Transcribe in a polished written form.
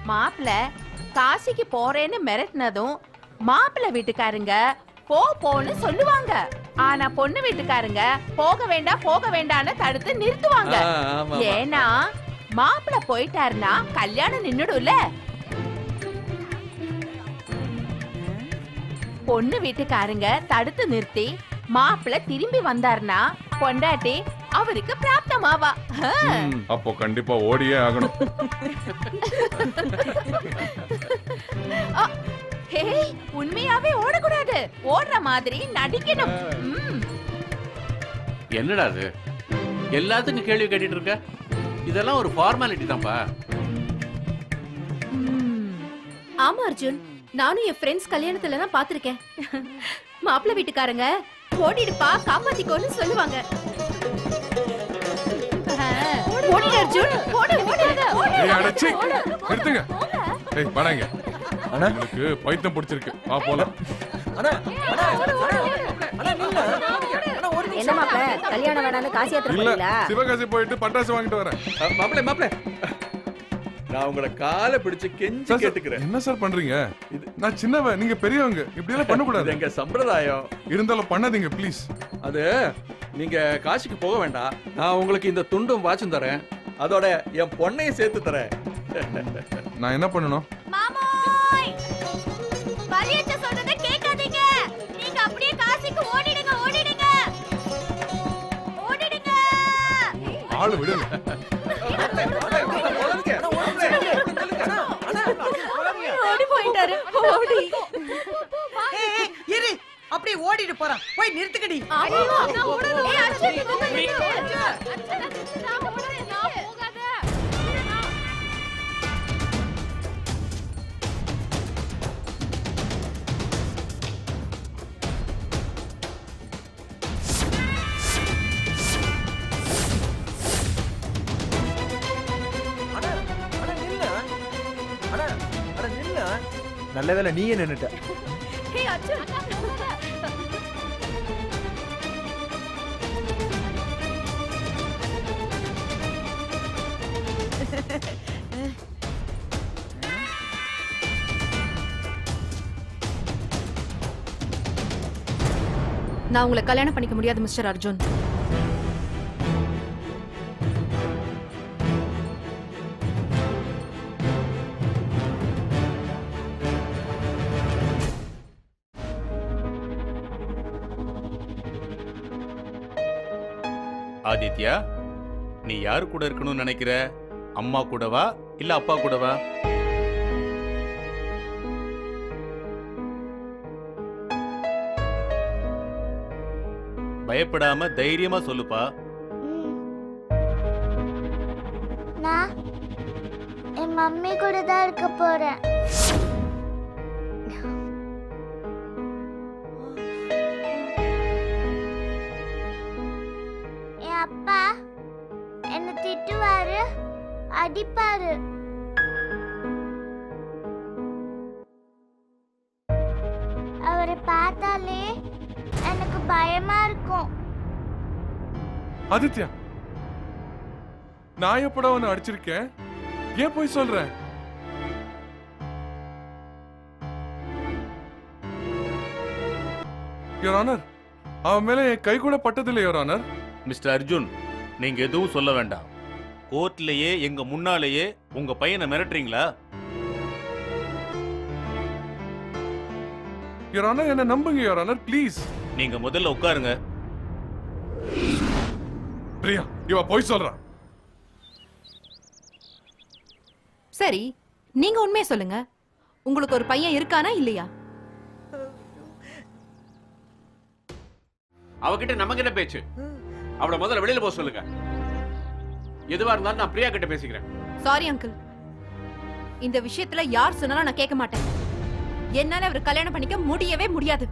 மாப்பிள்ள காசிக்கு போறேன்னு மிரட்டினதும் மாப்பிள்ள வீட்டுக்காரங்க போன்னு சொல்லுவாங்க. ஆனா பொண்ணு வீட்டுக்காரங்க போக வேண்டாம்னு தடுத்து நிறுத்துவாங்க. ஏன்னா மாப்பிள்ள போயிட்டாருன்னா கல்யாணம் நின்னுடும்ல. பொண்ணு வீட்டுக்காரங்க தடுத்து நிறுத்தி மாப்பிள்ள திரும்பி வந்தாருன்னா பொண்டாட்டி அவருக்கு பிராப்தமாவா. அப்போ கண்டிப்பா ஓடியே ஆகணும். உண்மையாவே ஓடக்கூடாது, ஓடுற மாதிரி நடிக்கணும். என்னடா அது எல்லாத்துக்கும் கேள்வி கேட்டுட்டு இருக்க? இதெல்லாம் ஒரு ஃபார்மாலிட்டி தான்ப்பா. ஆமா அர்ஜுன், நானும் என் ஃப்ரெண்ட்ஸ் கல்யாணத்துல தான் பாத்திருக்கேன். மாப்பிள்ளை வீட்டுக்காரங்க ஓடிடுப்பா காப்பாத்திக்கோன்னு சொல்லுவாங்க. ஓடிடு அர்ஜுன், ஓடு ஓடு. எடுத்துங்க. ஏய் வாங்க. அண்ணா உங்களுக்கு பைத்தியம் பிடிச்சிருக்கு. வா போலாம். அண்ணா அண்ணா என்ன மாப்பிள்ளை கல்யாணம் வேணான்னு காசி யாத்திரை போறீங்களா? சிவகாசி போயிட்டு பட்டாசு வாங்கிட்டு வரேன். மாப்பிள்ளை நான் உங்கள காலை பிடிச்சு கெஞ்சி கேட்டுக்கிறேன். என்ன சார் பண்றீங்க? நான் சின்னவன், நீங்க பெரியவங்க, இப்படி எல்லாம் பண்ண கூடாது. எங்க சம்பிரதாயம். இருந்தாலும் பண்ணாதீங்க ப்ளீஸ். அது நீங்க காசிக்கு போக வேண்டாம், நான் உங்களுக்கு இந்த துண்டும் வாட்சும் தரேன், அதோட என் பொண்ணையும் சேர்த்து தரேன். நான் என்ன பண்ணணும்? மாமாய் பரியச்ச சொல்றத கேட்காதீங்க. நீங்க அப்படியே காசிக்கு ஓடிடுங்க. ஆளு விடுங்க. ஓடி போயிட்டாரு. ஓடி இரு, அப்படியே ஓடிட்டு போறான். போய் நிறுத்துக்கடி. நல்ல வேலை நீயே நின்னுட்ட. நான் உங்களை கல்யாணம் பண்ணிக்க முடியாது மிஸ்டர் அர்ஜுன். ஆதித்யா, நீ யாரு கூட இருக்கணும்னு நினைக்கிற? அம்மா கூடவா இல்ல அப்பா கூடவா? பயப்படாம தைரியமா சொல்லுப்பா. நான் என் மம்மி கூட தான் இருக்க போறேன். என் அப்பா என்ன திட்டுவாரு, அடிப்பாரு. அவரை பார்த்தாலே எனக்கு பயமா இருக்கும். ஆதித்யா, நான் எப்படா உன்னை அடிச்சிருக்கேன்? ஏன் போய் சொல்றேன்? யுவர் ஆனர், அவன் மேல என் கை கூட பட்டதில்லை யுவர் ஆனர். மிஸ்டர் அர்ஜுன், நீங்க எதுவும் சொல்ல வேண்டாம். கோர்ட்லயே எங்க முன்னாலேயே உங்க பையனை மிரட்டுறீங்களா? யுவர் ஆனர், என்ன நம்புங்க யுவர் ஆனர், ப்ளீஸ். நீங்க முதல்ல உட்காருங்க. பிரியா, இவ போய் சொல்றான். சரி, நீங்க உண்மையை சொல்லுங்க. உங்களுக்கு ஒரு பையன் இருக்கானா இல்லையா? அவகிட்ட நமக்கு என்ன பேச்சு? அவளை முதல்ல வெளியில போக சொல்லுங்க. எதுவா இருந்தாலும் நான் பிரியா கிட்ட பேசிக்கிறேன். சாரி அங்கிள், இந்த விஷயத்துல யார் சொன்னாலும் நான் கேட்க மாட்டேன். என்னால அவர் கல்யாணம் பண்ணிக்க முடியவே முடியாது.